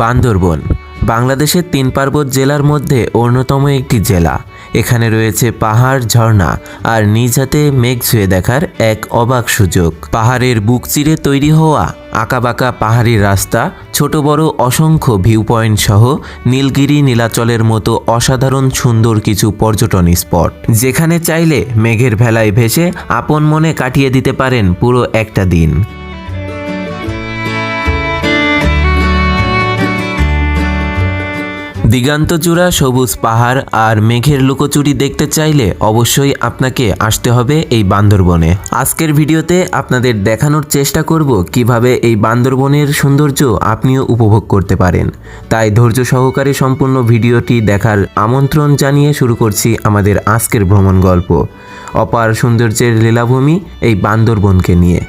বান্দরবন বাংলাদেশের তিন পার্বত্য জেলার মধ্যে অন্যতম একটি জেলা। এখানে রয়েছে পাহাড়, ঝর্ণা আর নিজ হাতে মেঘ ছুঁয়ে দেখার এক অবাক সুযোগ। পাহাড়ের বুক চিরে তৈরি হওয়া আঁকাবাঁকা পাহাড়ি রাস্তা, ছোট বড় অসংখ্য ভিউ পয়েন্ট সহ নীলগিরি, নীলাচলের মতো অসাধারণ সুন্দর কিছু পর্যটন স্পট, যেখানে চাইলে মেঘের ভেলায় ভেসে আপন মনে কাটিয়ে দিতে পারেন পুরো একটা দিন। দিগান্তজোড়া সবুজ পাহাড় আর মেঘের লুকোচুরি দেখতে চাইলে অবশ্যই আপনাকে আসতে হবে এই বান্দরবনে। আজকের ভিডিওতে আপনাদের দেখানোর চেষ্টা করব কিভাবে এই বান্দরবনের সৌন্দর্য আপনিও উপভোগ করতে পারেন। তাই ধৈর্য সহকারে সম্পূর্ণ ভিডিওটি দেখার আমন্ত্রণ জানিয়ে শুরু করছি আমাদের আজকের ভ্রমণ গল্প, অপার সৌন্দর্যের লীলাভূমি এই বান্দরবনকে নিয়ে।